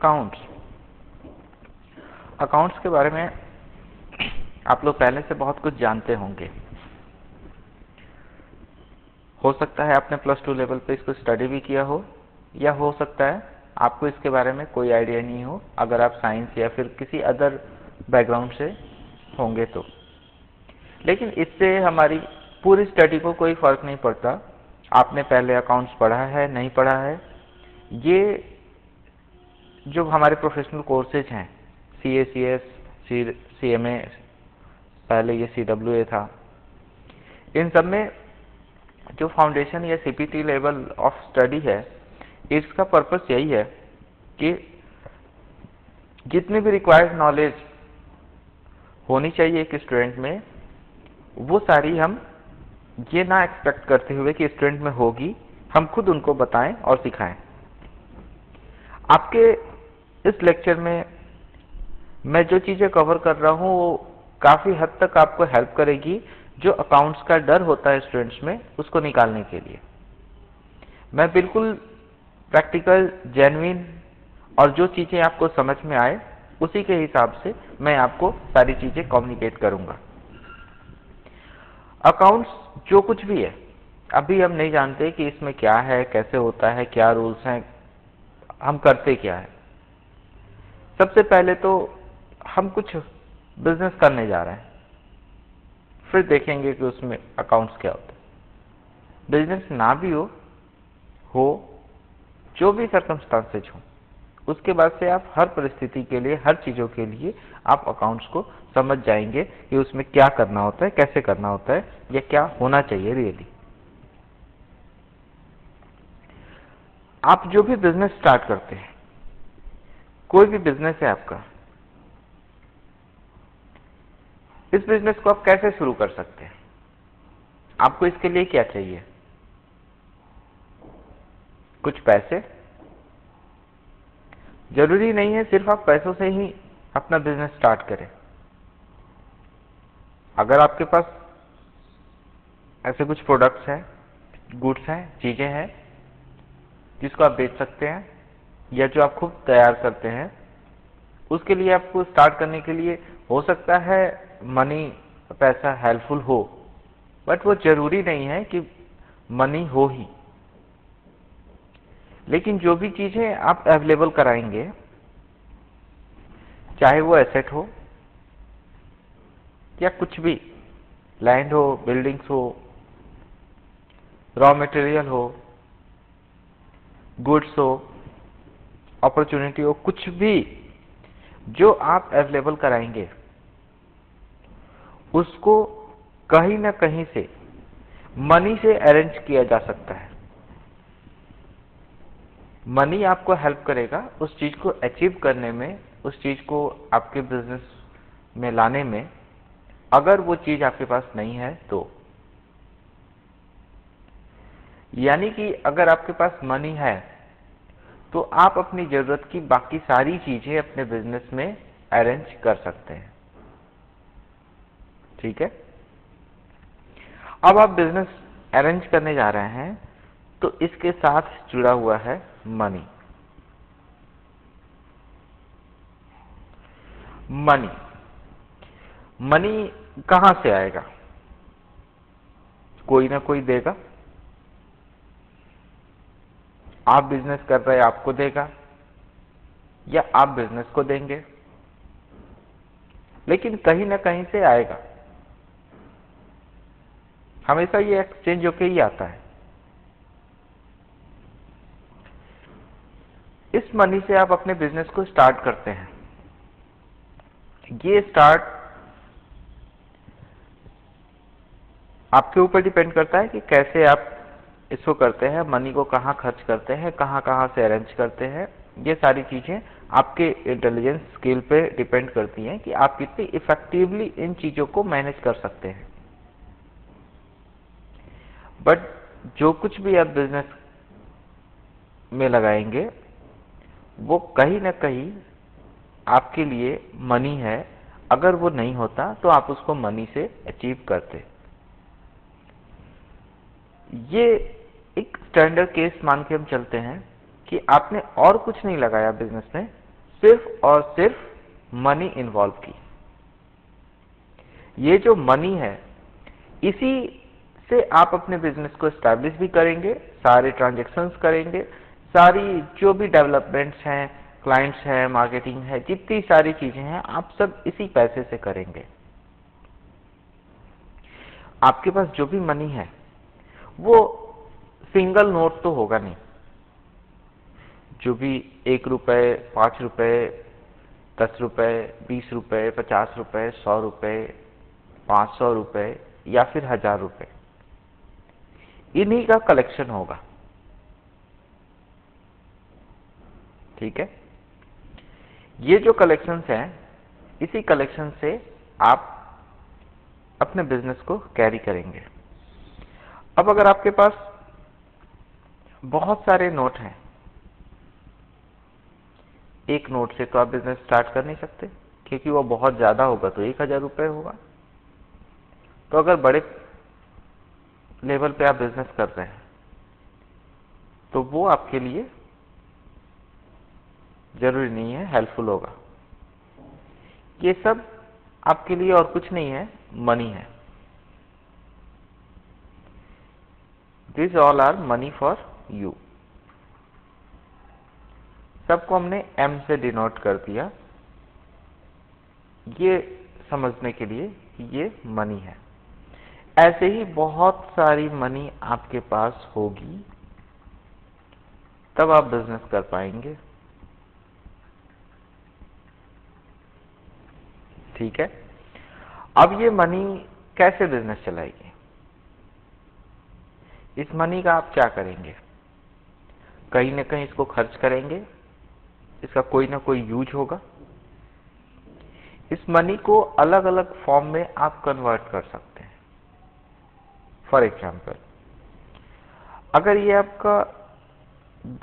Accounts. Accounts के बारे में आप लोग पहले से बहुत कुछ जानते होंगे। हो सकता है आपने प्लस टू लेवल पे इसको स्टडी भी किया हो, या हो सकता है आपको इसके बारे में कोई आइडिया नहीं हो, अगर आप साइंस या फिर किसी अदर बैकग्राउंड से होंगे तो। लेकिन इससे हमारी पूरी स्टडी को कोई फर्क नहीं पड़ता आपने पहले अकाउंट्स पढ़ा है नहीं पढ़ा है। ये जो हमारे प्रोफेशनल कोर्सेज हैं, CACS, CMA, पहले ये CWA था, इन सब में जो फाउंडेशन या CPT लेवल ऑफ स्टडी है, इसका पर्पस यही है कि जितनी भी रिक्वायर्ड नॉलेज होनी चाहिए एक स्टूडेंट में, वो सारी हम ये ना एक्सपेक्ट करते हुए कि स्टूडेंट में होगी, हम खुद उनको बताएं और सिखाएं। आपके इस लेक्चर में मैं जो चीजें कवर कर रहा हूं वो काफी हद तक आपको हेल्प करेगी, जो अकाउंट्स का डर होता है स्टूडेंट्स में, उसको निकालने के लिए। मैं बिल्कुल प्रैक्टिकल, जेन्युइन और जो चीजें आपको समझ में आए उसी के हिसाब से मैं आपको सारी चीजें कम्युनिकेट करूंगा। अकाउंट्स जो कुछ भी है, अभी हम नहीं जानते कि इसमें क्या है, कैसे होता है, क्या रूल्स हैं, हम करते क्या है। सबसे पहले तो हम कुछ बिजनेस करने जा रहे हैं, फिर देखेंगे कि उसमें अकाउंट्स क्या होता है। बिजनेस ना भी हो जो भी सर्कमस्टांसेज हो, उसके बाद से आप हर परिस्थिति के लिए, हर चीजों के लिए आप अकाउंट्स को समझ जाएंगे कि उसमें क्या करना होता है, कैसे करना होता है, या क्या होना चाहिए रियली। आप जो भी बिजनेस स्टार्ट करते हैं, कोई भी बिजनेस है आपका, इस बिजनेस को आप कैसे शुरू कर सकते हैं? आपको इसके लिए क्या चाहिए? कुछ पैसे। जरूरी नहीं है सिर्फ आप पैसों से ही अपना बिजनेस स्टार्ट करें। अगर आपके पास ऐसे कुछ प्रोडक्ट्स हैं, गुड्स हैं, चीजें हैं जिसको आप बेच सकते हैं, या जो आप खुद तैयार करते हैं, उसके लिए आपको स्टार्ट करने के लिए हो सकता है मनी, पैसा हेल्पफुल हो, बट वो जरूरी नहीं है कि मनी हो ही। लेकिन जो भी चीजें आप अवेलेबल कराएंगे, चाहे वो एसेट हो या कुछ भी, लैंड हो, बिल्डिंग्स हो, रॉ मटेरियल हो, गुड्स हो, अपॉर्चुनिटी हो, कुछ भी जो आप अवेलेबल कराएंगे, उसको कहीं ना कहीं से मनी से अरेंज किया जा सकता है। मनी आपको हेल्प करेगा उस चीज को अचीव करने में, उस चीज को आपके बिजनेस में लाने में। अगर वो चीज आपके पास नहीं है तो, यानी कि अगर आपके पास मनी है तो आप अपनी जरूरत की बाकी सारी चीजें अपने बिजनेस में अरेंज कर सकते हैं। ठीक है? अब आप बिजनेस अरेंज करने जा रहे हैं तो इसके साथ जुड़ा हुआ है मनी। मनी कहां से आएगा? कोई ना कोई देगा। आप बिजनेस कर रहे हैं, आपको देगा, या आप बिजनेस को देंगे, लेकिन कहीं ना कहीं से आएगा। हमेशा ये एक्सचेंज होके ही आता है। इस मनी से आप अपने बिजनेस को स्टार्ट करते हैं। ये स्टार्ट आपके ऊपर डिपेंड करता है कि कैसे आप इसको करते हैं, मनी को कहां खर्च करते हैं, कहां कहां से अरेंज करते हैं। ये सारी चीजें आपके इंटेलिजेंस स्किल पे डिपेंड करती हैं कि आप कितनी इफेक्टिवली इन चीजों को मैनेज कर सकते हैं। बट जो कुछ भी आप बिजनेस में लगाएंगे, वो कहीं ना कहीं आपके लिए मनी है। अगर वो नहीं होता तो आप उसको मनी से अचीव करते। ये एक स्टैंडर्ड केस मान के हम चलते हैं कि आपने और कुछ नहीं लगाया बिजनेस में, सिर्फ और सिर्फ मनी इन्वॉल्व की। ये जो मनी है, इसी से आप अपने बिजनेस को एस्टैब्लिश भी करेंगे, सारे ट्रांजैक्शंस करेंगे, सारी जो भी डेवलपमेंट्स हैं, क्लाइंट्स हैं, मार्केटिंग है, जितनी सारी चीजें हैं, आप सब इसी पैसे से करेंगे। आपके पास जो भी मनी है वो सिंगल नोट तो होगा नहीं। जो भी 1 रुपए, 5 रुपए, 10 रुपए, 20 रुपए, 50 रुपए, 100 रुपए, 500 रुपए या फिर 1000 रुपए, इन्हीं का कलेक्शन होगा। ठीक है, ये जो कलेक्शंस हैं, इसी कलेक्शन से आप अपने बिजनेस को कैरी करेंगे। अब अगर आपके पास बहुत सारे नोट हैं, एक नोट से तो आप बिजनेस स्टार्ट कर नहीं सकते, क्योंकि वो बहुत ज्यादा होगा तो 1000 रुपए होगा। तो अगर बड़े लेवल पे आप बिजनेस कर रहे हैं तो वो आपके लिए जरूरी नहीं है, हेल्पफुल होगा। ये सब आपके लिए और कुछ नहीं है, मनी है। This all are money for you. सबको हमने M से डिनोट कर दिया, ये समझने के लिए कि ये मनी है। ऐसे ही बहुत सारी मनी आपके पास होगी, तब आप बिजनेस कर पाएंगे। ठीक है, अब ये मनी कैसे बिजनेस चलाएगी? इस मनी का आप क्या करेंगे? कहीं ना कहीं इसको खर्च करेंगे, इसका कोई ना कोई यूज होगा। इस मनी को अलग अलग फॉर्म में आप कन्वर्ट कर सकते हैं। फॉर एग्जाम्पल, अगर ये आपका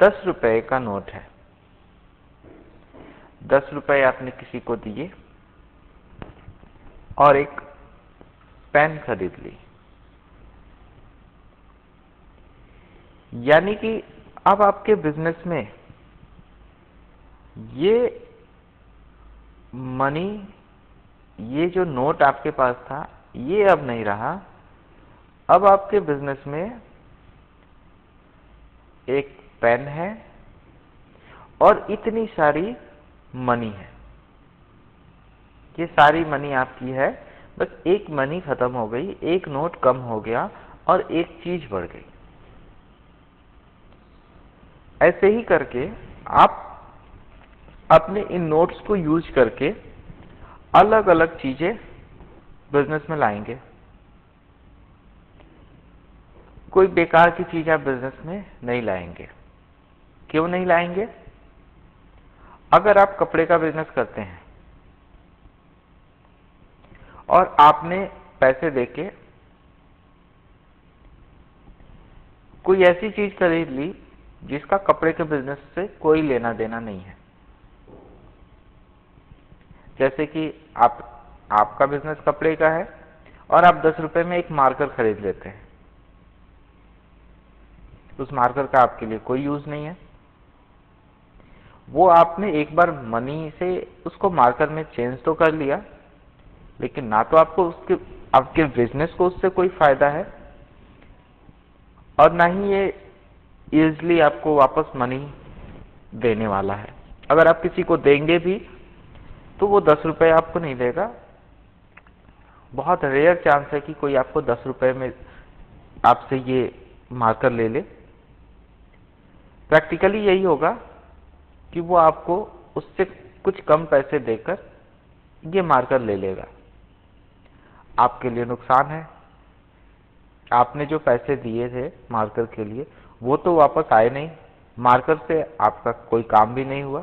10 रुपए का नोट है, 10 रुपए आपने किसी को दिए और एक पेन खरीद ली, यानी कि अब आपके बिजनेस में ये मनी, ये जो नोट आपके पास था, ये अब नहीं रहा। अब आपके बिजनेस में एक पेन है और इतनी सारी मनी है। ये सारी मनी आपकी है, बस एक मनी खत्म हो गई, एक नोट कम हो गया और एक चीज बढ़ गई। ऐसे ही करके आप अपने इन नोट्स को यूज करके अलग अलग चीजें बिजनेस में लाएंगे। कोई बेकार की चीज आप बिजनेस में नहीं लाएंगे। क्यों नहीं लाएंगे? अगर आप कपड़े का बिजनेस करते हैं और आपने पैसे देके कोई ऐसी चीज खरीद ली जिसका कपड़े के बिजनेस से कोई लेना देना नहीं है, जैसे कि आपका बिजनेस कपड़े का है और आप 10 रुपए में एक मार्कर खरीद लेते हैं, उस मार्कर का आपके लिए कोई यूज नहीं है। वो आपने एक बार मनी से उसको मार्कर में चेंज तो कर लिया, लेकिन ना तो आपको आपके बिजनेस को उससे कोई फायदा है और ना ही ये इजिली आपको वापस मनी देने वाला है। अगर आप किसी को देंगे भी तो वो 10 रुपए आपको नहीं देगा। बहुत रेयर चांस है कि कोई आपको 10 रुपए में आपसे ये मार्कर ले ले। प्रैक्टिकली यही होगा कि वो आपको उससे कुछ कम पैसे देकर ये मार्कर ले लेगा। आपके लिए नुकसान है। आपने जो पैसे दिए थे मार्कर के लिए वो तो वापस आए नहीं, मार्कर से आपका कोई काम भी नहीं हुआ।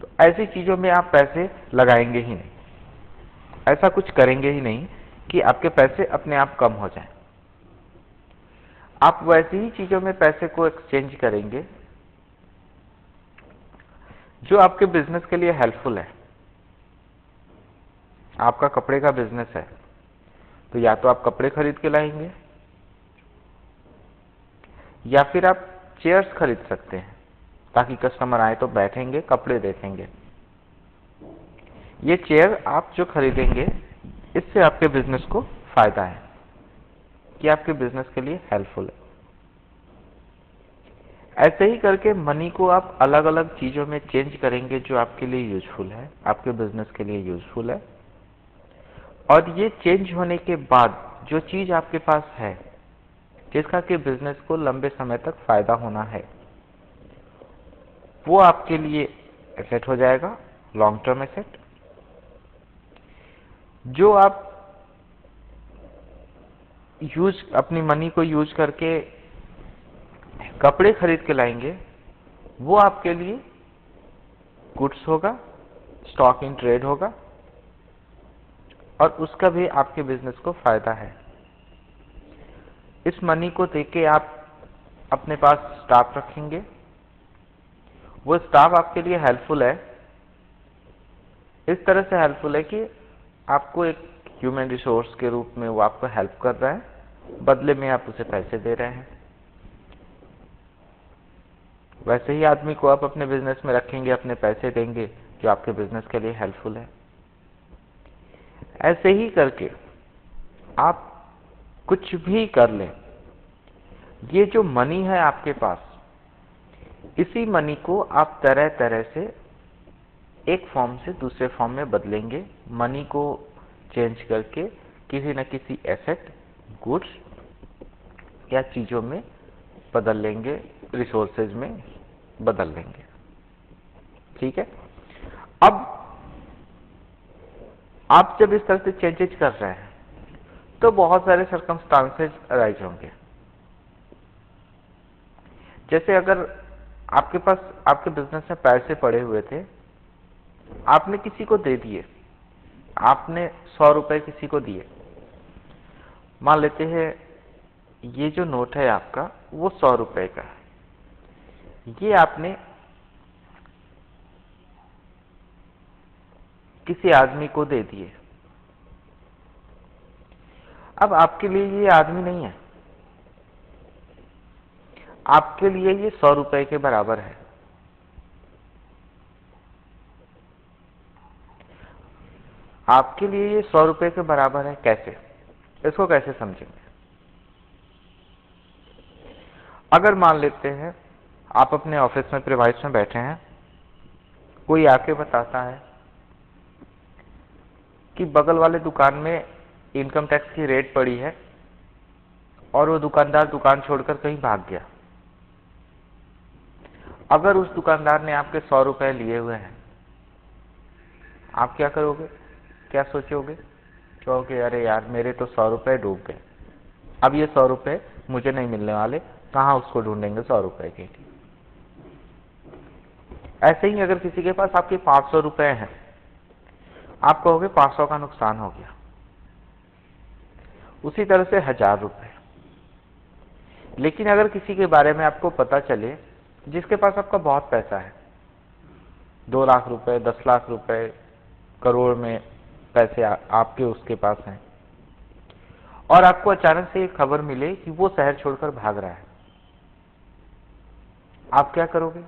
तो ऐसी चीजों में आप पैसे लगाएंगे ही नहीं, ऐसा कुछ करेंगे ही नहीं कि आपके पैसे अपने आप कम हो जाएं। आप वैसी ही चीजों में पैसे को एक्सचेंज करेंगे जो आपके बिजनेस के लिए हेल्पफुल है। आपका कपड़े का बिजनेस है तो या तो आप कपड़े खरीद के लाएंगे या फिर आप चेयर्स खरीद सकते हैं। ताकि कस्टमर आए तो बैठेंगे, कपड़े देखेंगे। ये चेयर आप जो खरीदेंगे, इससे आपके बिजनेस को फायदा है कि आपके बिजनेस के लिए हेल्पफुल है। ऐसे ही करके मनी को आप अलग अलग चीजों में चेंज करेंगे जो आपके लिए यूजफुल है, आपके बिजनेस के लिए यूजफुल है। और ये चेंज होने के बाद जो चीज आपके पास है, जिसका कि बिजनेस को लंबे समय तक फायदा होना है, वो आपके लिए एसेट हो जाएगा, लॉन्ग टर्म एसेट। जो आप अपनी मनी को यूज करके कपड़े खरीद के लाएंगे, वो आपके लिए गुड्स होगा, स्टॉक इन ट्रेड होगा, और उसका भी आपके बिजनेस को फायदा है। इस मनी को देके आप अपने पास स्टाफ रखेंगे, वो स्टाफ आपके लिए हेल्पफुल है, इस तरह से हेल्पफुल है कि आपको एक ह्यूमन रिसोर्स के रूप में वो आपको हेल्प कर रहा है, बदले में आप उसे पैसे दे रहे हैं। वैसे ही आदमी को आप अपने बिजनेस में रखेंगे, अपने पैसे देंगे, जो आपके बिजनेस के लिए हेल्पफुल है। ऐसे ही करके आप कुछ भी कर लें, ये जो मनी है आपके पास, इसी मनी को आप तरह तरह से एक फॉर्म से दूसरे फॉर्म में बदलेंगे, मनी को चेंज करके किसी न किसी एसेट, गुड्स या चीजों में बदल लेंगे, रिसोर्सेज में बदल लेंगे। ठीक है। अब आप जब इस तरह से चेंजेस कर रहे हैं तो बहुत सारे सर्कमस्टांसेस अराइज होंगे। जैसे अगर आपके पास आपके बिजनेस में पैसे पड़े हुए थे, आपने किसी को दे दिए, आपने 100 रुपए किसी को दिए। मान लेते हैं ये जो नोट है आपका, वो 100 रुपए का है, ये आपने किसी आदमी को दे दिए। अब आपके लिए ये आदमी नहीं है, आपके लिए ये 100 रुपए के बराबर है। आपके लिए ये 100 रुपए के बराबर है। कैसे? इसको कैसे समझेंगे? अगर मान लेते हैं आप अपने ऑफिस में प्रीमाइस में बैठे हैं, कोई आके बताता है कि बगल वाले दुकान में इनकम टैक्स की रेड पड़ी है और वो दुकानदार दुकान छोड़कर कहीं भाग गया। अगर उस दुकानदार ने आपके 100 रुपए लिए हुए हैं, आप क्या करोगे? क्या सोचोगे? कहोगे अरे यार मेरे तो 100 रुपए डूब गए, अब ये 100 रुपए मुझे नहीं मिलने वाले, कहां उसको ढूंढेंगे 100 रुपए के लिए। ऐसे ही अगर किसी के पास आपके 500 रुपए हैं, आप कहोगे 500 का नुकसान हो गया। उसी तरह से 1000 रुपए। लेकिन अगर किसी के बारे में आपको पता चले जिसके पास आपका बहुत पैसा है, 2 लाख रुपए, 10 लाख रुपए, करोड़ में पैसे आपके उसके पास हैं, और आपको अचानक से एक खबर मिले कि वो शहर छोड़कर भाग रहा है, आप क्या करोगे?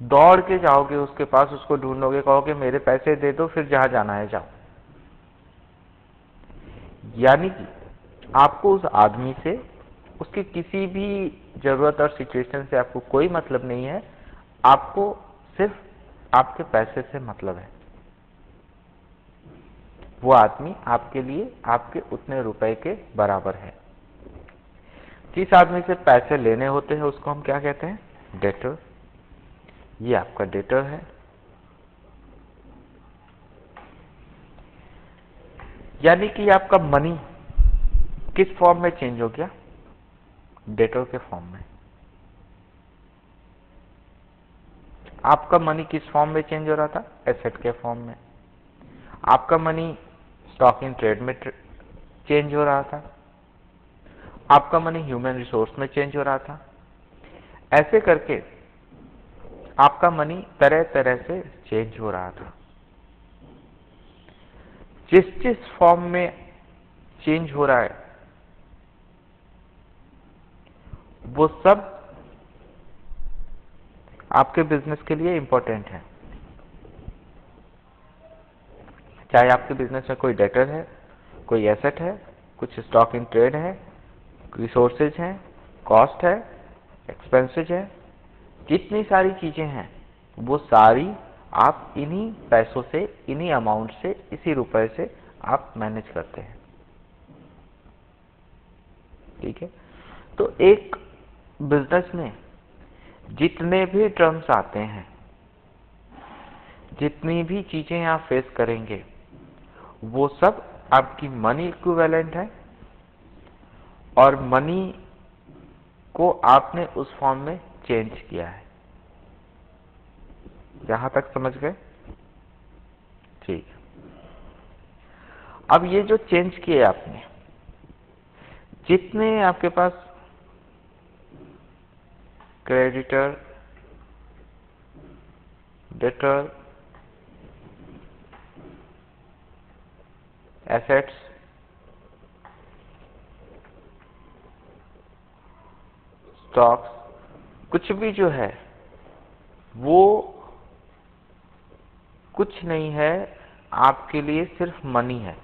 दौड़ के जाओगे उसके पास, उसको ढूंढोगे, कहोगे मेरे पैसे दे दो, फिर जहां जाना है जाओ। यानी कि आपको उस आदमी से, उसकी किसी भी जरूरत और सिचुएशन से आपको कोई मतलब नहीं है, आपको सिर्फ आपके पैसे से मतलब है। वो आदमी आपके लिए आपके उतने रुपए के बराबर है। जिस आदमी से पैसे लेने होते हैं उसको हम क्या कहते हैं? डेटर। ये आपका डेटर है। यानी कि आपका मनी किस फॉर्म में चेंज हो गया? डेटर के फॉर्म में। आपका मनी किस फॉर्म में चेंज हो रहा था? एसेट के फॉर्म में। आपका मनी स्टॉक इन ट्रेड में चेंज हो रहा था, आपका मनी ह्यूमन रिसोर्स में चेंज हो रहा था। ऐसे करके आपका मनी तरह तरह से चेंज हो रहा था। जिस जिस फॉर्म में चेंज हो रहा है, वो सब आपके बिजनेस के लिए इंपॉर्टेंट है। चाहे आपके बिजनेस में कोई डेटर है, कोई एसेट है, कुछ स्टॉक इन ट्रेड है, रिसोर्सेज हैं, कॉस्ट है, एक्सपेंसेज है, जितनी सारी चीजें हैं वो सारी आप इन्हीं पैसों से, इन्हीं अमाउंट से, इसी रुपए से आप मैनेज करते हैं। ठीक है। तो एक बिजनेस में जितने भी टर्म्स आते हैं, जितनी भी चीजें आप फेस करेंगे, वो सब आपकी मनी इक्विवेलेंट है और मनी को आपने उस फॉर्म में चेंज किया है। यहां तक समझ गए? ठीक। अब ये जो चेंज किए आपने, जितने आपके पास क्रेडिटर, डेटर, एसेट्स, स्टॉक्स, कुछ भी जो है वो कुछ नहीं है, आपके लिए सिर्फ मनी है।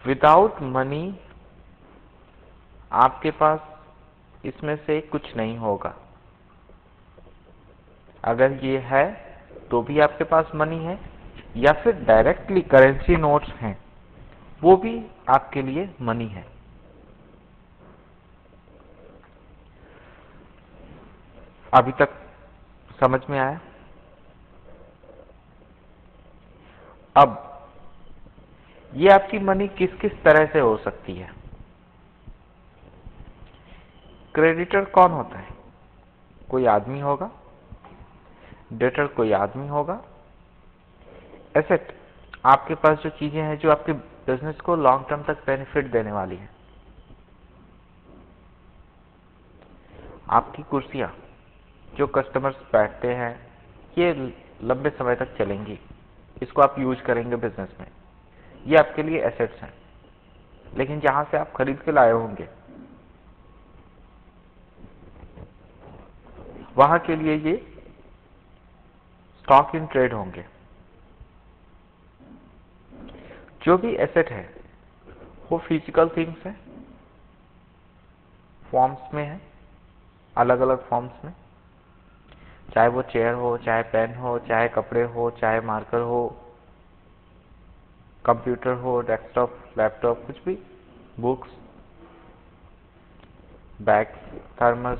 विदाउट मनी आपके पास इसमें से कुछ नहीं होगा। अगर ये है तो भी आपके पास मनी है, या फिर डायरेक्टली करेंसी नोट्स हैं, वो भी आपके लिए मनी है। अभी तक समझ में आया? अब ये आपकी मनी किस किस तरह से हो सकती है? क्रेडिटर कौन होता है? कोई आदमी होगा, डेटर कोई आदमी होगा, एसेट आपके पास जो चीजें हैं जो आपके बिजनेस को लॉन्ग टर्म तक बेनिफिट देने वाली है। आपकी कुर्सियां जो कस्टमर्स बैठते हैं, ये लंबे समय तक चलेंगी, इसको आप यूज करेंगे बिजनेस में, ये आपके लिए एसेट्स हैं। लेकिन जहां से आप खरीद के लाए होंगे, वहां के लिए ये स्टॉक इन ट्रेड होंगे। जो भी एसेट है वो फिजिकल थिंग्स है, फॉर्म्स में है, अलग अलग फॉर्म्स में, चाहे वो चेयर हो, चाहे पेन हो, चाहे कपड़े हो, चाहे मार्कर हो, कंप्यूटर हो, डेस्कटॉप, लैपटॉप, कुछ भी, books, bags, thermos,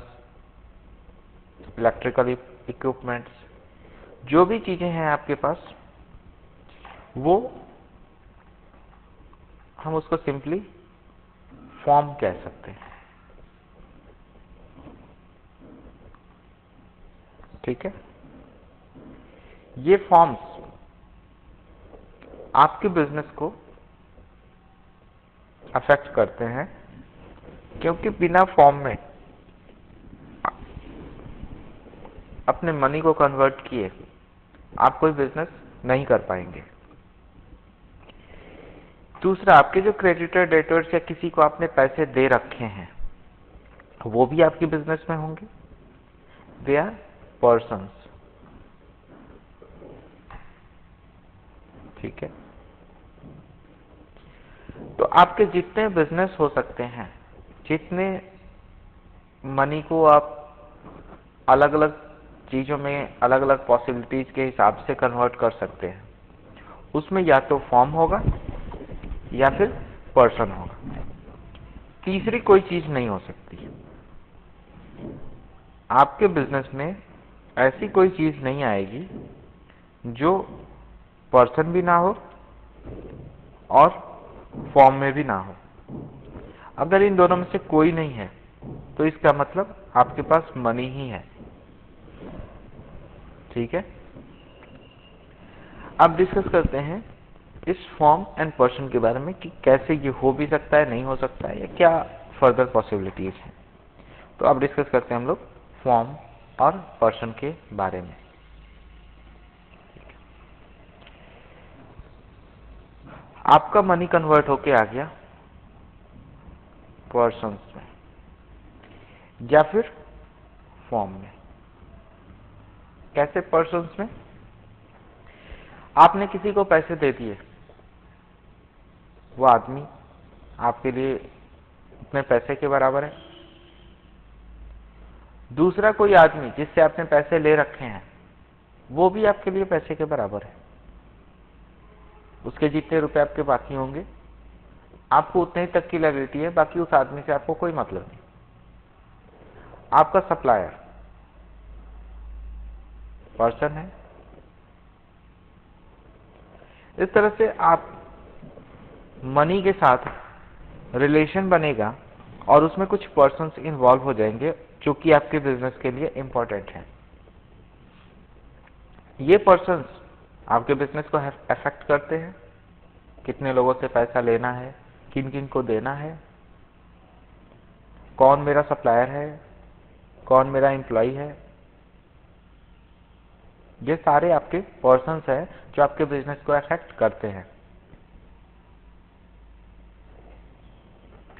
electrical equipments, जो भी चीजें हैं आपके पास, वो हम उसको सिंपली फॉर्म कह सकते हैं। ठीक है। ये फॉर्म्स आपके बिजनेस को अफेक्ट करते हैं, क्योंकि बिना फॉर्म में अपने मनी को कन्वर्ट किए आप कोई बिजनेस नहीं कर पाएंगे। दूसरा, आपके जो क्रेडिटर, डेटर्स या किसी को आपने पैसे दे रखे हैं, वो भी आपके बिजनेस में होंगे। They are persons. ठीक है। तो आपके जितने बिजनेस हो सकते हैं, जितने मनी को आप अलग अलग चीजों में, अलग अलग पॉसिबिलिटीज के हिसाब से कन्वर्ट कर सकते हैं, उसमें या तो फॉर्म होगा या फिर पर्सन होगा। तीसरी कोई चीज नहीं हो सकती। आपके बिजनेस में ऐसी कोई चीज नहीं आएगी जो पर्सन भी ना हो और फॉर्म में भी ना हो। अगर इन दोनों में से कोई नहीं है तो इसका मतलब आपके पास मनी ही है। ठीक है। अब डिस्कस करते हैं इस फॉर्म एंड पर्सन के बारे में कि कैसे ये हो भी सकता है, नहीं हो सकता है, या क्या फर्दर पॉसिबिलिटीज हैं। तो अब डिस्कस करते हैं हम लोग फॉर्म और पर्सन के बारे में। आपका मनी कन्वर्ट होके आ गया पर्सन्स में, या फिर फॉर्म में। कैसे पर्सन्स में? आपने किसी को पैसे दे दिए, वो आदमी आपके लिए अपने पैसे के बराबर है। दूसरा कोई आदमी जिससे आपने पैसे ले रखे हैं, वो भी आपके लिए पैसे के बराबर है। उसके जितने रुपए आपके बाकी होंगे, आपको उतने ही तक की लायबिलिटी है, बाकी उस आदमी से आपको कोई मतलब नहीं। आपका सप्लायर पर्सन है। इस तरह से आप मनी के साथ रिलेशन बनेगा और उसमें कुछ पर्सन्स इन्वॉल्व हो जाएंगे जो कि आपके बिजनेस के लिए इंपॉर्टेंट हैं। ये पर्सन्स आपके बिजनेस को अफेक्ट करते हैं। कितने लोगों से पैसा लेना है, किन किन को देना है, कौन मेरा सप्लायर है, कौन मेरा एम्प्लॉय है। ये सारे आपके पर्सन्स हैं जो आपके बिजनेस को अफेक्ट करते हैं।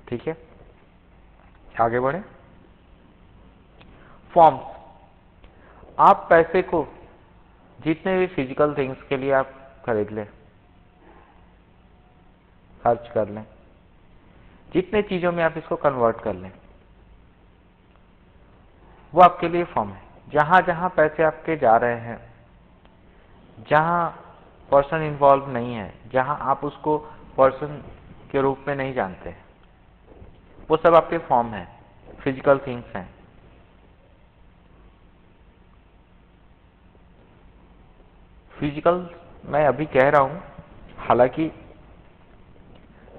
ठीक है, आगे बढ़े। फॉर्म्स। आप पैसे को जितने भी फिजिकल थिंग्स के लिए आप खरीद लें, खर्च कर लें, जितने चीजों में आप इसको कन्वर्ट कर लें, वो आपके लिए फॉर्म है। जहां जहां पैसे आपके जा रहे हैं, जहां पर्सन इन्वॉल्व नहीं है, जहां आप उसको पर्सन के रूप में नहीं जानते, वो सब आपके फॉर्म है, फिजिकल थिंग्स हैं। फिजिकल मैं अभी कह रहा हूं, हालांकि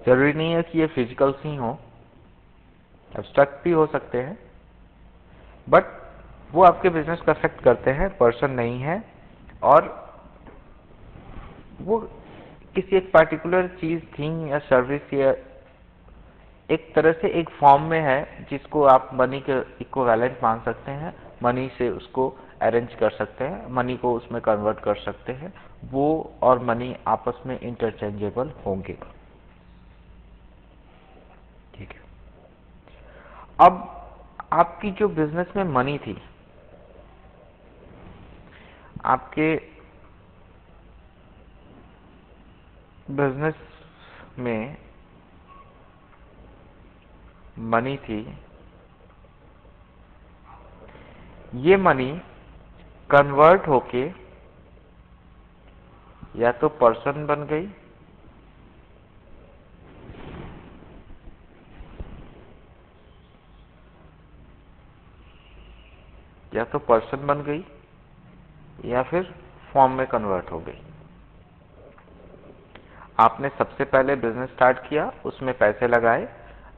जरूरी नहीं है कि ये फिजिकल ही हो, एब्स्ट्रैक्ट भी हो सकते हैं, बट वो आपके बिजनेस को अफेक्ट करते हैं, पर्सन नहीं है, और वो किसी एक पर्टिकुलर चीज, थिंग या सर्विस या एक तरह से एक फॉर्म में है जिसको आप मनी के इक्विवेलेंट मान सकते हैं। मनी से उसको अरेंज कर सकते हैं, मनी को उसमें कन्वर्ट कर सकते हैं। वो और मनी आपस में इंटरचेंजेबल होंगे। ठीक है। अब आपकी जो बिजनेस में मनी थी, आपके बिजनेस में मनी थी, ये मनी कन्वर्ट होके या तो पर्सन बन गई, या तो पर्सन बन गई, या फिर फॉर्म में कन्वर्ट हो गई। आपने सबसे पहले बिजनेस स्टार्ट किया, उसमें पैसे लगाए,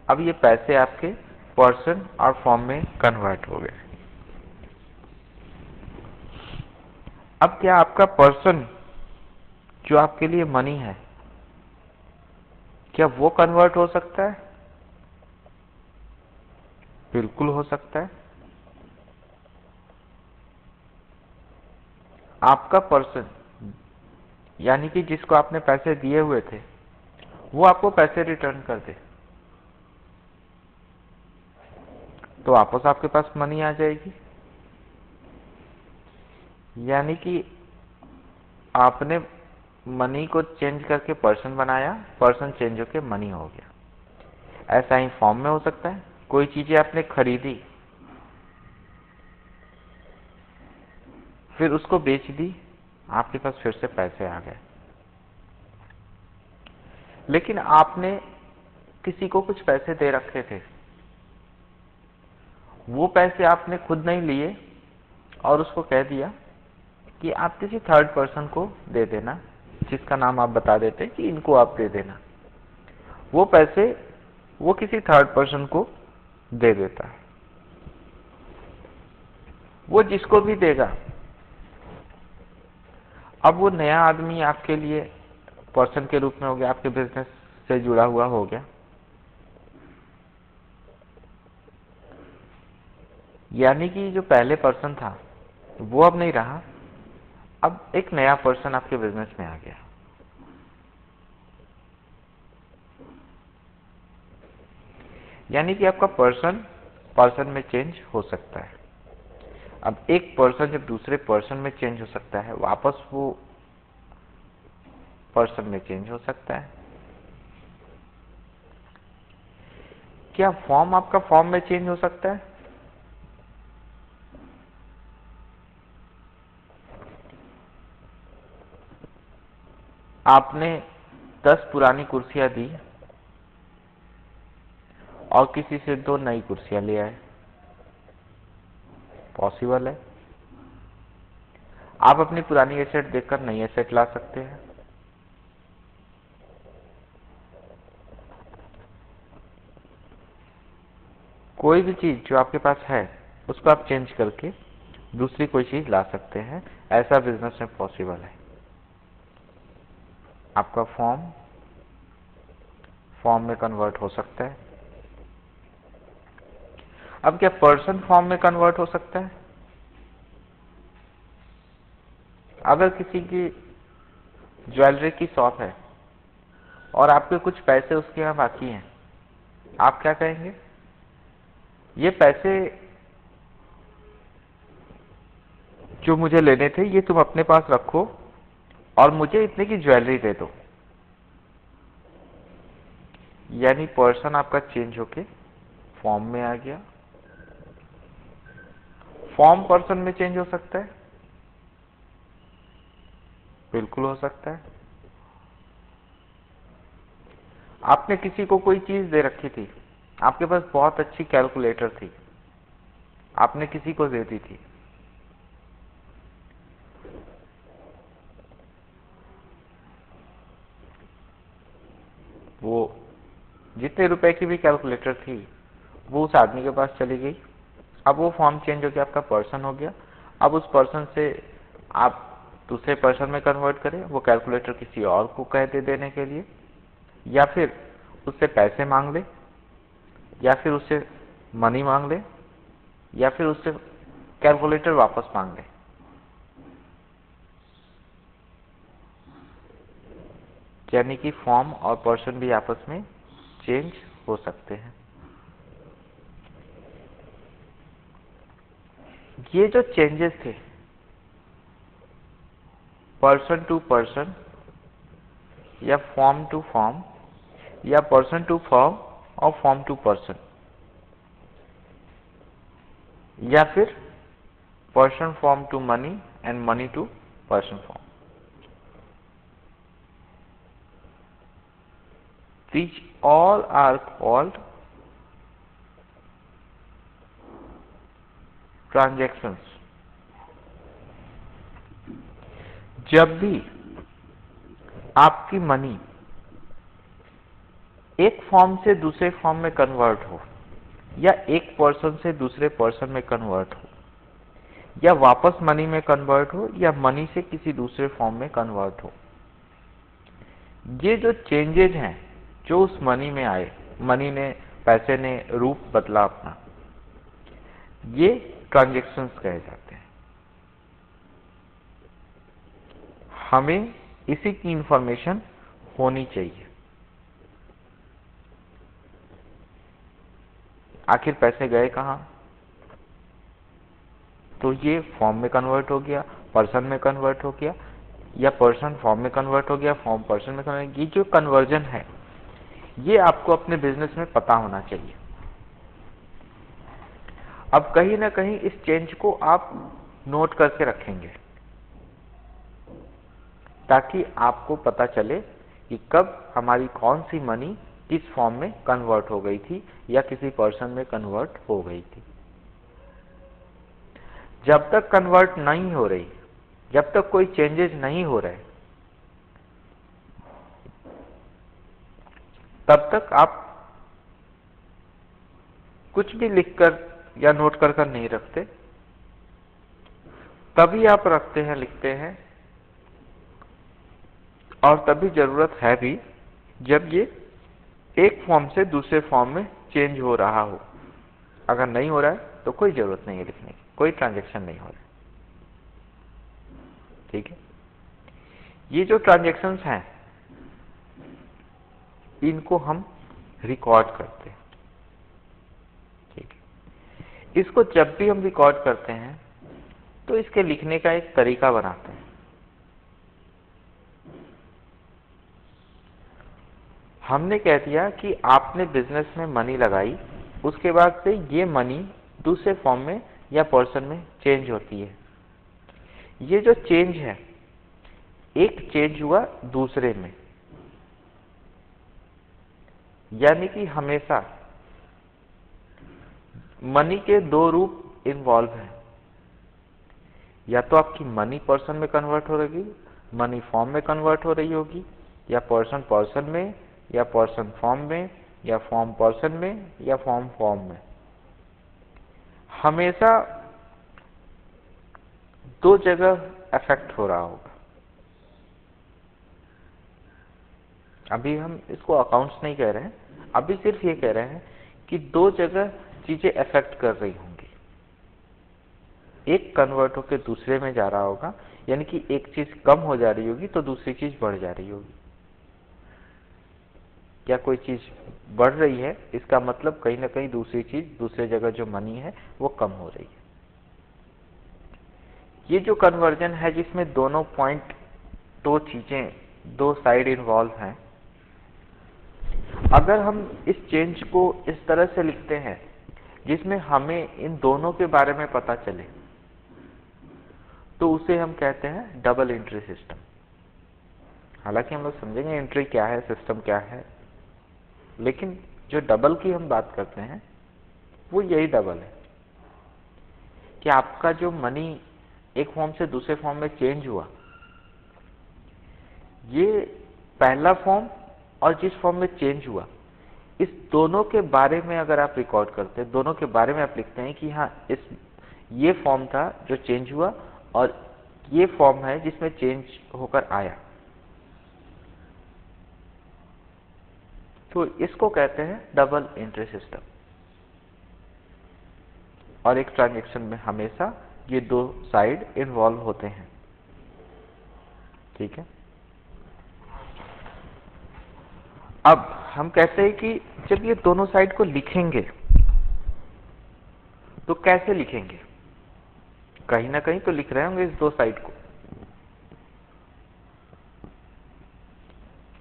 अब ये पैसे आपके पर्सन और फॉर्म में कन्वर्ट हो गए। अब क्या आपका पर्सन जो आपके लिए मनी है, क्या वो कन्वर्ट हो सकता है? बिल्कुल हो सकता है। आपका पर्सन यानी कि जिसको आपने पैसे दिए हुए थे, वो आपको पैसे रिटर्न कर दे, तो वापस आपके पास मनी आ जाएगी। यानी कि आपने मनी को चेंज करके पर्सन बनाया, पर्सन चेंज होके मनी हो गया। ऐसा ही फॉर्म में हो सकता है। कोई चीजें आपने खरीदी, फिर उसको बेच दी, आपके पास फिर से पैसे आ गए। लेकिन आपने किसी को कुछ पैसे दे रखे थे, वो पैसे आपने खुद नहीं लिए और उसको कह दिया कि आप किसी थर्ड पर्सन को दे देना, जिसका नाम आप बता देते कि इनको आप दे देना। वो पैसे वो किसी थर्ड पर्सन को दे देता है। वो जिसको भी देगा, अब वो नया आदमी आपके लिए पर्सन के रूप में हो गया, आपके बिजनेस से जुड़ा हुआ हो गया। यानी कि जो पहले पर्सन था वो अब नहीं रहा, अब एक नया पर्सन आपके बिजनेस में आ गया। यानी कि आपका पर्सन पर्सन में चेंज हो सकता है। अब एक पर्सन जब दूसरे पर्सन में चेंज हो सकता है, वापस वो पर्सन में चेंज हो सकता है। क्या फॉर्म आपका फॉर्म में चेंज हो सकता है? आपने 10 पुरानी कुर्सियां दी और किसी से 2 नई कुर्सियां ले आए, पॉसिबल है। आप अपनी पुरानी एसेट देखकर नई एसेट ला सकते हैं। कोई भी चीज जो आपके पास है उसको आप चेंज करके दूसरी कोई चीज ला सकते हैं, ऐसा बिजनेस में पॉसिबल है। आपका फॉर्म में कन्वर्ट हो सकता है। अब क्या पर्सन फॉर्म में कन्वर्ट हो सकता है? अगर किसी की ज्वेलरी की शॉप है और आपके कुछ पैसे उसके यहां बाकी हैं, आप क्या कहेंगे? ये पैसे जो मुझे लेने थे ये तुम अपने पास रखो और मुझे इतने की ज्वेलरी दे दो। यानी पर्सन आपका चेंज होके फॉर्म में आ गया। फॉर्म पर्सन में चेंज हो सकता है? बिल्कुल हो सकता है। आपने किसी को कोई चीज दे रखी थी, आपके पास बहुत अच्छी कैलकुलेटर थी, आपने किसी को दे दी थी। वो जितने रुपए की भी कैलकुलेटर थी वो उस आदमी के पास चली गई। अब वो फॉर्म चेंज होकर आपका पर्सन हो गया। अब उस पर्सन से आप दूसरे पर्सन में कन्वर्ट करें, वो कैलकुलेटर किसी और को कह दे देने के लिए, या फिर उससे पैसे मांग ले, या फिर उससे मनी मांग ले, या फिर उससे कैलकुलेटर वापस मांग ले। यानी कि फॉर्म और पर्सन भी आपस में चेंज हो सकते हैं। ये जो चेंजेस थे पर्सन टू पर्सन या फॉर्म टू फॉर्म या पर्सन टू फॉर्म और फॉर्म टू पर्सन, या फिर person form to money and money to person form, these all are called transactions। जब भी आपकी मनी एक फॉर्म से दूसरे फॉर्म में कन्वर्ट हो, या एक पर्सन से दूसरे पर्सन में कन्वर्ट हो, या वापस मनी में कन्वर्ट हो, या मनी से किसी दूसरे फॉर्म में कन्वर्ट हो, ये जो चेंजेज हैं जो उस मनी में आए, मनी ने, पैसे ने रूप बदला अपना, ये ट्रांजैक्शंस कहे जाते हैं। हमें इसी की इंफॉर्मेशन होनी चाहिए। आखिर पैसे गए कहां? तो ये फॉर्म में कन्वर्ट हो गया, पर्सन में कन्वर्ट हो गया, या पर्सन फॉर्म में कन्वर्ट हो गया, फॉर्म पर्सन में कन्वर्ट। ये जो कन्वर्जन है ये आपको अपने बिजनेस में पता होना चाहिए। अब कहीं ना कहीं इस चेंज को आप नोट करके रखेंगे ताकि आपको पता चले कि कब हमारी कौन सी मनी किस फॉर्म में कन्वर्ट हो गई थी या किसी पर्सन में कन्वर्ट हो गई थी। जब तक कन्वर्ट नहीं हो रही, जब तक कोई चेंजेस नहीं हो रहे, तब तक आप कुछ भी लिखकर या नोट कर नहीं रखते। तभी आप रखते हैं, लिखते हैं, और तभी जरूरत है भी जब ये एक फॉर्म से दूसरे फॉर्म में चेंज हो रहा हो। अगर नहीं हो रहा है तो कोई जरूरत नहीं है लिखने की, कोई ट्रांजैक्शन नहीं हो रहा। ठीक है, ये जो ट्रांजैक्शंस हैं इनको हम रिकॉर्ड करते हैं। ठीक है, इसको जब भी हम रिकॉर्ड करते हैं तो इसके लिखने का एक तरीका बनाते हैं। हमने कह दिया कि आपने बिजनेस में मनी लगाई, उसके बाद से ये मनी दूसरे फॉर्म में या पर्सन में चेंज होती है। ये जो चेंज है, एक चेंज हुआ दूसरे में, यानी कि हमेशा मनी के दो रूप इन्वॉल्व हैं। या तो आपकी मनी पर्सन में कन्वर्ट हो रही, मनी फॉर्म में कन्वर्ट हो रही होगी, या पर्सन पर्सन में, या पर्सन फॉर्म में, या फॉर्म पर्सन में, या फॉर्म फॉर्म में। हमेशा दो जगह अफेक्ट हो रहा होगा। अभी हम इसको अकाउंट्स नहीं कह रहे हैं, अभी सिर्फ ये कह रहे हैं कि दो जगह चीजें अफेक्ट कर रही होंगी। एक कन्वर्ट होकर दूसरे में जा रहा होगा, यानी कि एक चीज कम हो जा रही होगी तो दूसरी चीज बढ़ जा रही होगी। क्या कोई चीज बढ़ रही है, इसका मतलब कहीं ना कहीं दूसरी चीज, दूसरे जगह जो मनी है वो कम हो रही है। ये जो कन्वर्जन है जिसमें दोनों पॉइंट, दो चीजें, दो साइड इन्वॉल्व हैं, अगर हम इस चेंज को इस तरह से लिखते हैं जिसमें हमें इन दोनों के बारे में पता चले, तो उसे हम कहते हैं डबल एंट्री सिस्टम। हालांकि हम लोग समझेंगे एंट्री क्या है, सिस्टम क्या है, लेकिन जो डबल की हम बात करते हैं वो यही डबल है कि आपका जो मनी एक फॉर्म से दूसरे फॉर्म में चेंज हुआ, ये पहला फॉर्म और जिस फॉर्म में चेंज हुआ, इस दोनों के बारे में अगर आप रिकॉर्ड करते हैं, दोनों के बारे में आप लिखते हैं कि हाँ, ये फॉर्म था जो चेंज हुआ और ये फॉर्म है जिसमें चेंज होकर आया, तो इसको कहते हैं डबल एंट्री सिस्टम। और एक ट्रांजैक्शन में हमेशा ये दो साइड इन्वॉल्व होते हैं। ठीक है। अब हम कहते हैं कि जब ये दोनों साइड को लिखेंगे तो कैसे लिखेंगे? कहीं ना कहीं तो लिख रहे होंगे इस दो साइड को।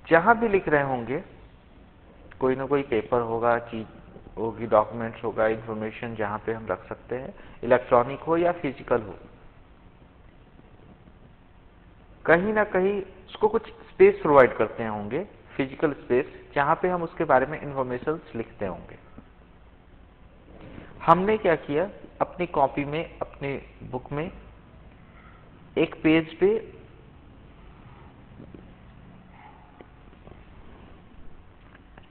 जहां भी लिख रहे होंगे कोई ना कोई पेपर होगा, चीज होगी, डॉक्यूमेंट्स होगा, इंफॉर्मेशन जहां पे हम रख सकते हैं, इलेक्ट्रॉनिक हो या फिजिकल हो, कहीं ना कहीं उसको कुछ स्पेस प्रोवाइड करते होंगे, फिजिकल स्पेस, जहां पे हम उसके बारे में इंफॉर्मेशन लिखते होंगे। हमने क्या किया, अपनी कॉपी में, अपनी बुक में एक पेज पे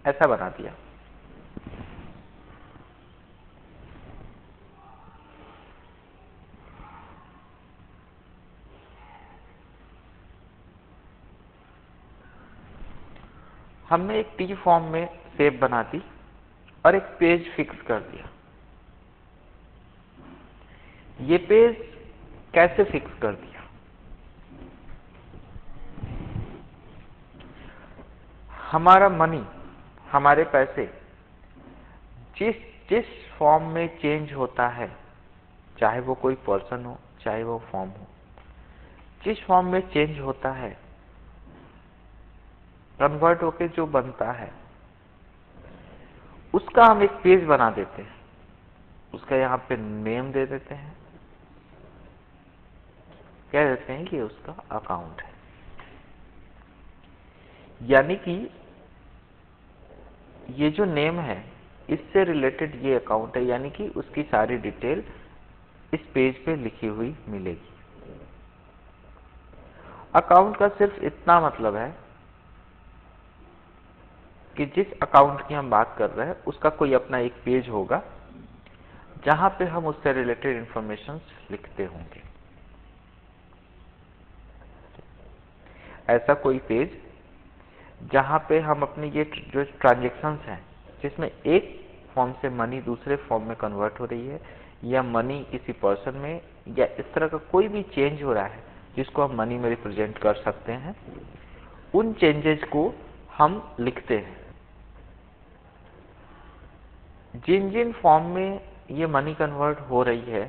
ऐसा बना दिया। हमने एक टी फॉर्म में शेप बना दी और एक पेज फिक्स कर दिया। ये पेज कैसे फिक्स कर दिया? हमारा मनी, हमारे पैसे जिस जिस फॉर्म में चेंज होता है, चाहे वो कोई पर्सन हो, चाहे वो फॉर्म हो, जिस फॉर्म में चेंज होता है, कन्वर्ट होके जो बनता है, उसका हम एक पेज बना देते हैं। उसका यहां पे नेम दे देते हैं, कह देते हैं कि उसका अकाउंट है। यानी कि ये जो नेम है इससे रिलेटेड ये अकाउंट है, यानी कि उसकी सारी डिटेल इस पेज पे लिखी हुई मिलेगी। अकाउंट का सिर्फ इतना मतलब है कि जिस अकाउंट की हम बात कर रहे हैं उसका कोई अपना एक पेज होगा जहां पे हम उससे रिलेटेड इंफॉर्मेशन लिखते होंगे। ऐसा कोई पेज जहां पे हम अपनी ये जो ट्रांजैक्शंस हैं, जिसमें एक फॉर्म से मनी दूसरे फॉर्म में कन्वर्ट हो रही है, या मनी किसी पर्सन में, या इस तरह का कोई भी चेंज हो रहा है जिसको हम मनी में रिप्रेजेंट कर सकते हैं, उन चेंजेस को हम लिखते हैं। जिन जिन फॉर्म में ये मनी कन्वर्ट हो रही है,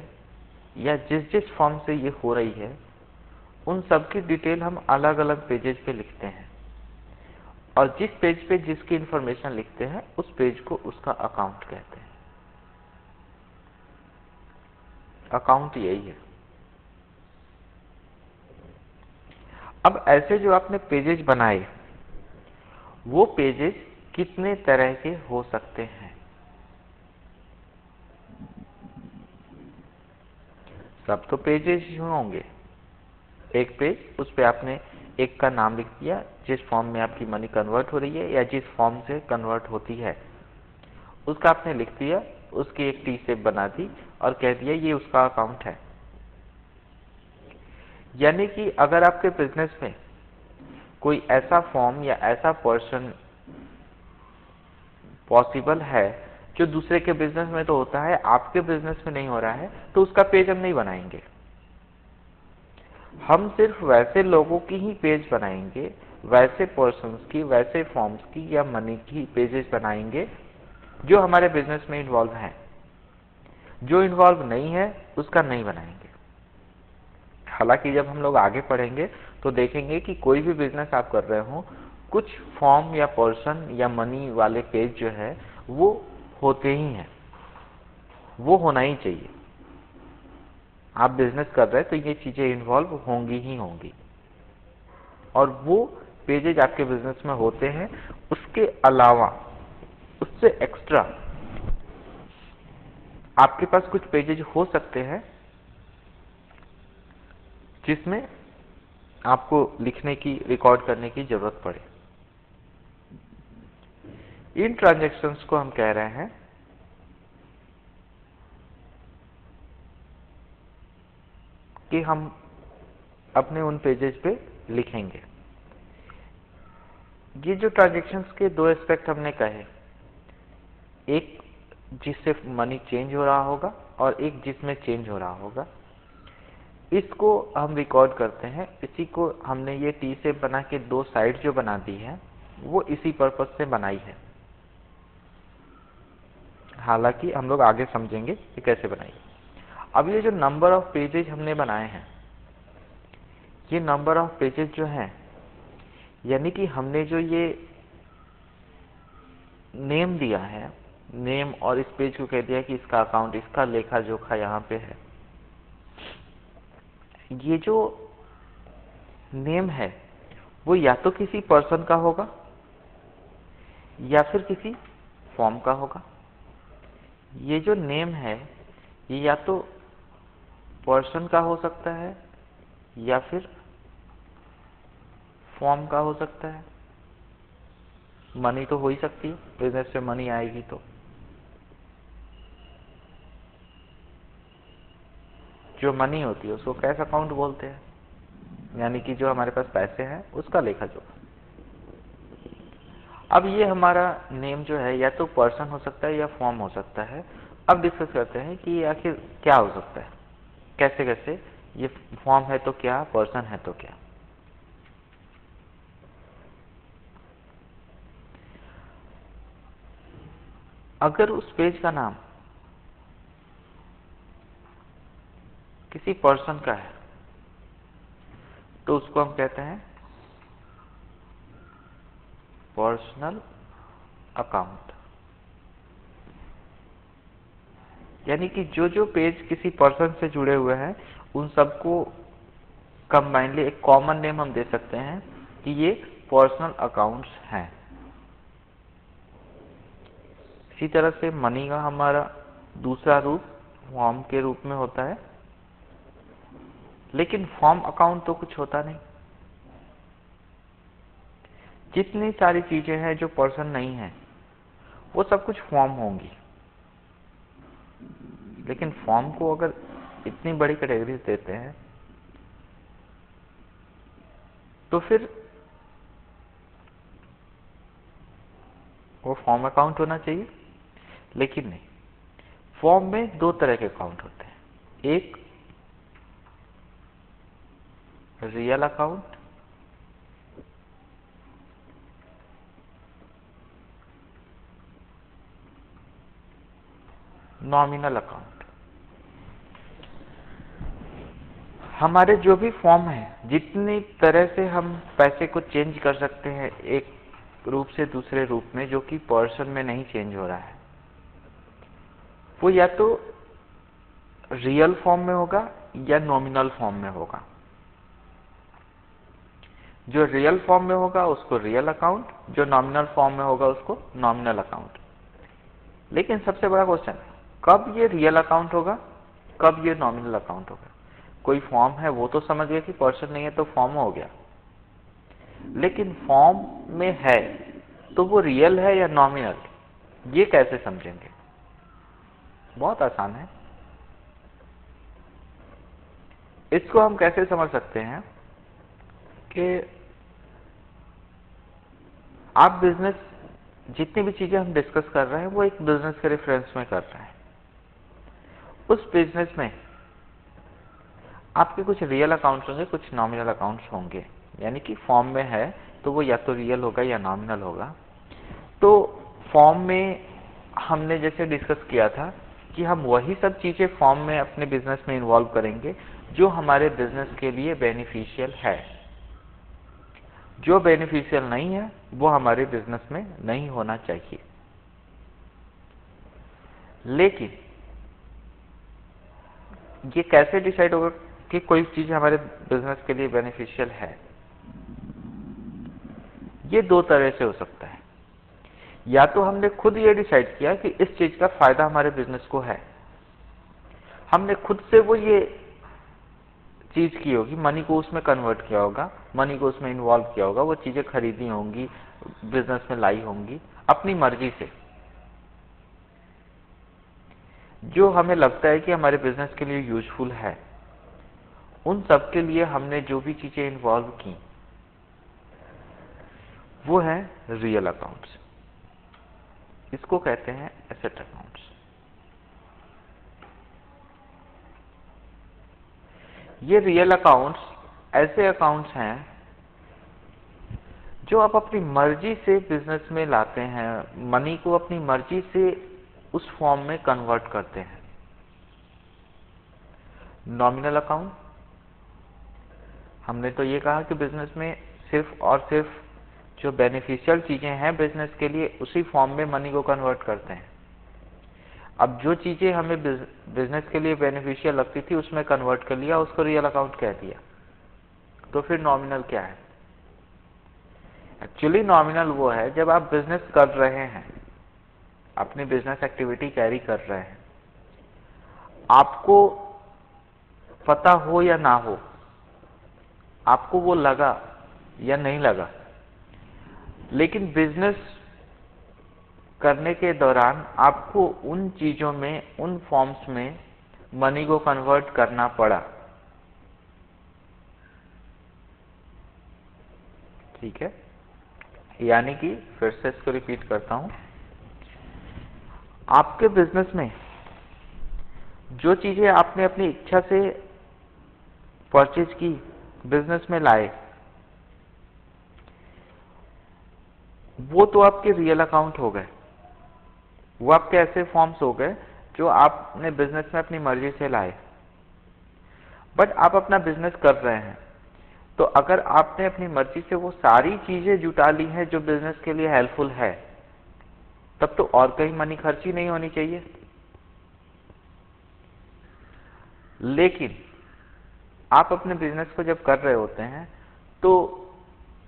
या जिस जिस फॉर्म से ये हो रही है उन सब की डिटेल हम अलग अलग पेजेस पे लिखते हैं, और जिस पेज पे जिसकी इंफॉर्मेशन लिखते हैं उस पेज को उसका अकाउंट कहते हैं। अकाउंट यही है। अब ऐसे जो आपने पेजेस बनाए वो पेजेस कितने तरह के हो सकते हैं? सब तो पेजेस ही होंगे। एक पेज, उस पे आपने एक का नाम लिख दिया जिस फॉर्म में आपकी मनी कन्वर्ट हो रही है या जिस फॉर्म से कन्वर्ट होती है उसका आपने लिख दिया, उसकी एक टी शेप बना दी और कह दिया ये उसका अकाउंट है। यानी कि अगर आपके बिजनेस में कोई ऐसा फॉर्म या ऐसा पर्सन पॉसिबल है जो दूसरे के बिजनेस में तो होता है, आपके बिजनेस में नहीं हो रहा है, तो उसका पेज हम नहीं बनाएंगे। हम सिर्फ वैसे लोगों की ही पेज बनाएंगे, वैसे पर्सन्स की, वैसे फॉर्म्स की या मनी की पेजेस बनाएंगे जो हमारे बिजनेस में इन्वॉल्व हैं। जो इन्वॉल्व नहीं है उसका नहीं बनाएंगे। हालांकि जब हम लोग आगे पढ़ेंगे तो देखेंगे कि कोई भी बिजनेस आप कर रहे हो, कुछ फॉर्म या पर्सन या मनी वाले पेज जो है वो होते ही हैं, वो होना ही चाहिए। आप बिजनेस कर रहे हैं तो ये चीजें इन्वॉल्व होंगी ही होंगी, और वो पेजेज आपके बिजनेस में होते हैं। उसके अलावा, उससे एक्स्ट्रा आपके पास कुछ पेजेज हो सकते हैं जिसमें आपको लिखने की, रिकॉर्ड करने की जरूरत पड़े। इन ट्रांजैक्शंस को हम कह रहे हैं कि हम अपने उन पेजेस पे लिखेंगे। ये जो ट्रांजैक्शंस के दो एस्पेक्ट हमने कहे, एक जिससे मनी चेंज हो रहा होगा और एक जिसमें चेंज हो रहा होगा, इसको हम रिकॉर्ड करते हैं। इसी को हमने ये टी शेप बना के दो साइड जो बना दी है वो इसी पर्पज से बनाई है। हालांकि हम लोग आगे समझेंगे कि कैसे बनाई। अब ये जो नंबर ऑफ पेजेज हमने बनाए हैं, ये नंबर ऑफ पेजेज जो हैं, यानी कि हमने जो ये नेम दिया है, नेम, और इस पेज को कह दिया कि इसका अकाउंट, इसका लेखा जोखा यहाँ पे है। ये जो नेम है वो या तो किसी पर्सन का होगा या फिर किसी फॉर्म का होगा। ये जो नेम है ये या तो पर्सन का हो सकता है या फिर फॉर्म का हो सकता है। मनी तो हो ही सकती है, बिजनेस से मनी आएगी तो। जो मनी होती है उसको कैश अकाउंट बोलते हैं, यानी कि जो हमारे पास पैसे हैं उसका लेखा जोखा। अब ये हमारा नेम जो है या तो पर्सन हो सकता है या फॉर्म हो सकता है। अब डिस्कस करते हैं कि ये आखिर क्या हो सकता है, कैसे कैसे। ये फॉर्म है तो क्या, पर्सन है तो क्या। अगर उस पेज का नाम किसी पर्सन का है तो उसको हम कहते हैं पर्सनल अकाउंट। यानी कि जो जो पेज किसी पर्सन से जुड़े हुए हैं उन सबको कंबाइनली एक कॉमन नेम हम दे सकते हैं कि ये पर्सनल अकाउंट्स हैं। इसी तरह से मनी का हमारा दूसरा रूप फॉर्म के रूप में होता है, लेकिन फॉर्म अकाउंट तो कुछ होता नहीं। जितनी सारी चीजें हैं जो पर्सन नहीं है वो सब कुछ फॉर्म होंगी, लेकिन फॉर्म को अगर इतनी बड़ी कैटेगरीज देते हैं तो फिर वो फॉर्म अकाउंट होना चाहिए। लेकिन नहीं, फॉर्म में दो तरह के अकाउंट होते हैं, एक रियल अकाउंट, नॉमिनल अकाउंट। हमारे जो भी फॉर्म है, जितनी तरह से हम पैसे को चेंज कर सकते हैं एक रूप से दूसरे रूप में, जो कि पर्सन में नहीं चेंज हो रहा है, वो या तो रियल फॉर्म में होगा या नॉमिनल फॉर्म में होगा। जो रियल फॉर्म में होगा उसको रियल अकाउंट, जो नॉमिनल फॉर्म में होगा उसको नॉमिनल अकाउंट। लेकिन सबसे बड़ा क्वेश्चन, कब ये रियल अकाउंट होगा, कब ये नॉमिनल अकाउंट होगा? कोई फॉर्म है वो तो समझ गए कि पर्सन नहीं है तो फॉर्म हो गया, लेकिन फॉर्म में है तो वो रियल है या नॉमिनल, ये कैसे समझेंगे? बहुत आसान है। इसको हम कैसे समझ सकते हैं कि आप बिजनेस, जितनी भी चीजें हम डिस्कस कर रहे हैं वो एक बिजनेस के रेफरेंस में कर रहे हैं। उस बिजनेस में आपके कुछ रियल अकाउंट्स होंगे, कुछ नॉमिनल अकाउंट्स होंगे, यानी कि फॉर्म में है तो वो या तो रियल होगा या नॉमिनल होगा। तो फॉर्म में हमने जैसे डिस्कस किया था कि हम वही सब चीजें फॉर्म में अपने बिजनेस में इन्वॉल्व करेंगे जो हमारे बिजनेस के लिए बेनिफिशियल है। जो बेनिफिशियल नहीं है वो हमारे बिजनेस में नहीं होना चाहिए। लेकिन ये कैसे डिसाइड होगा कि कोई चीज हमारे बिजनेस के लिए बेनिफिशियल है? ये दो तरह से हो सकता है। या तो हमने खुद ये डिसाइड किया कि इस चीज का फायदा हमारे बिजनेस को है, हमने खुद से वो ये चीज की होगी, मनी को उसमें कन्वर्ट किया होगा, मनी को उसमें इन्वॉल्व किया होगा, वो चीजें खरीदी होंगी, बिजनेस में लाई होंगी अपनी मर्जी से। जो हमें लगता है कि हमारे बिजनेस के लिए यूजफुल है, उन सब के लिए हमने जो भी चीजें इन्वॉल्व की वो है रियल अकाउंट्स। इसको कहते हैं एसेट अकाउंट्स। ये रियल अकाउंट्स ऐसे अकाउंट्स हैं जो आप अपनी मर्जी से बिजनेस में लाते हैं, मनी को अपनी मर्जी से उस फॉर्म में कन्वर्ट करते हैं। नॉमिनल अकाउंट, हमने तो ये कहा कि बिजनेस में सिर्फ और सिर्फ जो बेनिफिशियल चीजें हैं बिजनेस के लिए उसी फॉर्म में मनी को कन्वर्ट करते हैं। अब जो चीजें हमें बिजनेस के लिए बेनिफिशियल लगती थी उसमें कन्वर्ट कर लिया, उसको रियल अकाउंट कह दिया। तो फिर नॉमिनल क्या है? एक्चुअली नॉमिनल वो है जब आप बिजनेस कर रहे हैं, अपनी बिजनेस एक्टिविटी कैरी कर रहे हैं, आपको पता हो या ना हो, आपको वो लगा या नहीं लगा, लेकिन बिजनेस करने के दौरान आपको उन चीजों में, उन फॉर्म्स में मनी को कन्वर्ट करना पड़ा। ठीक है, यानी कि फिर से इसको रिपीट करता हूं, आपके बिजनेस में जो चीजें आपने अपनी इच्छा से परचेज की, बिजनेस में लाए, वो तो आपके रियल अकाउंट हो गए, वो आपके ऐसे फॉर्म्स हो गए जो आपने बिजनेस में अपनी मर्जी से लाए। बट आप अपना बिजनेस कर रहे हैं, तो अगर आपने अपनी मर्जी से वो सारी चीजें जुटा ली हैं जो बिजनेस के लिए हेल्पफुल है, तब तो और कहीं मनी खर्ची नहीं होनी चाहिए। लेकिन आप अपने बिजनेस को जब कर रहे होते हैं तो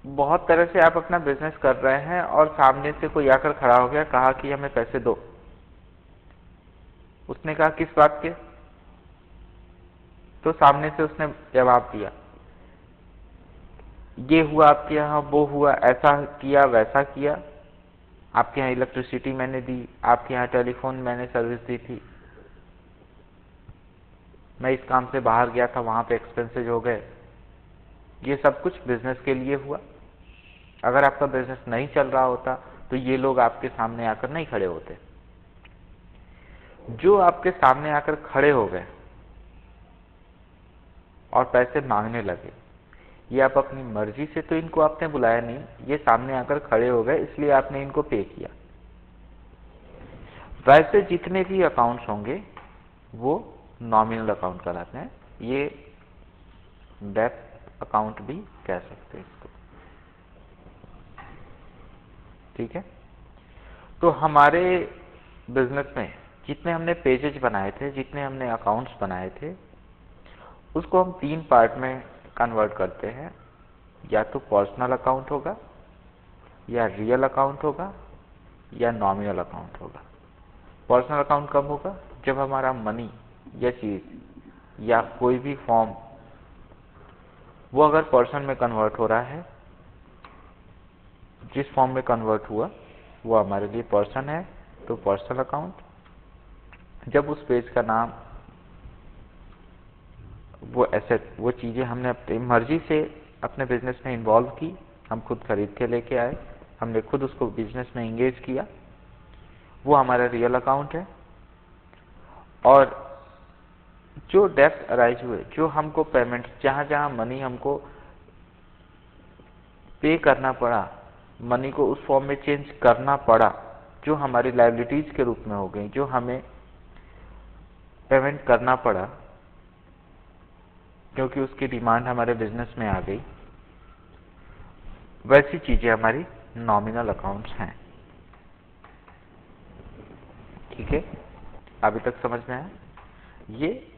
बहुत तरह से आप अपना बिजनेस कर रहे हैं और सामने से कोई आकर खड़ा हो गया, कहा कि हमें पैसे दो। उसने कहा किस बात के? तो सामने से उसने जवाब दिया, ये हुआ आपके यहाँ, वो हुआ, ऐसा किया, वैसा किया, आपके यहाँ इलेक्ट्रिसिटी मैंने दी, आपके यहाँ टेलीफोन मैंने सर्विस दी थी, मैं इस काम से बाहर गया था, वहां पे एक्सपेंसेज हो गए। ये सब कुछ बिजनेस के लिए हुआ। अगर आपका बिजनेस नहीं चल रहा होता तो ये लोग आपके सामने आकर नहीं खड़े होते। जो आपके सामने आकर खड़े हो गए और पैसे मांगने लगे, ये आप अपनी मर्जी से तो इनको आपने बुलाया नहीं, ये सामने आकर खड़े हो गए इसलिए आपने इनको पे किया। वैसे जितने भी अकाउंट्स होंगे वो नॉमिनल अकाउंट कहलाते हैं। ये डेप्थ अकाउंट भी कह सकते हैं इसको। ठीक है, तो हमारे बिजनेस में जितने हमने पेजेज बनाए थे, जितने हमने अकाउंट्स बनाए थे, उसको हम 3 पार्ट में कन्वर्ट करते हैं। या तो पर्सनल अकाउंट होगा, या रियल अकाउंट होगा, या नॉमिनल अकाउंट होगा। पर्सनल अकाउंट कब होगा? जब हमारा मनी या चीज या कोई भी फॉर्म वो अगर पर्सन में कन्वर्ट हो रहा है, जिस फॉर्म में कन्वर्ट हुआ वो हमारे लिए पर्सन है, तो पर्सनल अकाउंट। जब उस पेज का नाम, वो एसेट, वो चीजें हमने अपनी मर्जी से अपने बिजनेस में इन्वॉल्व की, हम खुद खरीद के लेके आए, हमने खुद उसको बिजनेस में एंगेज किया, वो हमारा रियल अकाउंट है। और जो डेप्थ अराइज हुए, जो हमको पेमेंट, जहां जहां मनी हमको पे करना पड़ा, मनी को उस फॉर्म में चेंज करना पड़ा, जो हमारी लायबिलिटीज के रूप में हो गई, जो हमें पेमेंट करना पड़ा क्योंकि उसकी डिमांड हमारे बिजनेस में आ गई, वैसी चीजें हमारी नॉमिनल अकाउंट्स हैं। ठीक है, अभी तक समझ में आया? ये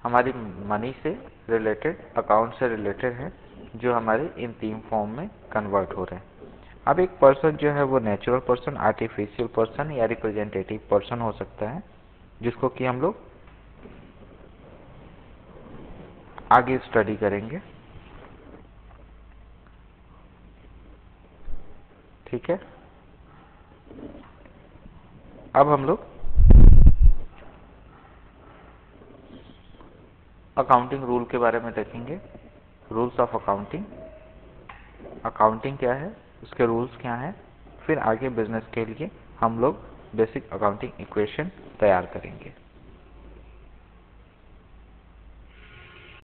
हमारी मनी से रिलेटेड, अकाउंट से रिलेटेड है, जो हमारे इन 3 फॉर्म में कन्वर्ट हो रहे हैं। अब एक पर्सन जो है वो नेचुरल पर्सन, आर्टिफिशियल पर्सन या रिप्रेजेंटेटिव पर्सन हो सकता है, जिसको कि हम लोग आगे स्टडी करेंगे। ठीक है, अब हम लोग अकाउंटिंग रूल के बारे में देखेंगे। रूल्स ऑफ अकाउंटिंग, अकाउंटिंग क्या है, उसके रूल्स क्या हैं, फिर आगे बिजनेस के लिए हम लोग बेसिक अकाउंटिंग इक्वेशन तैयार करेंगे।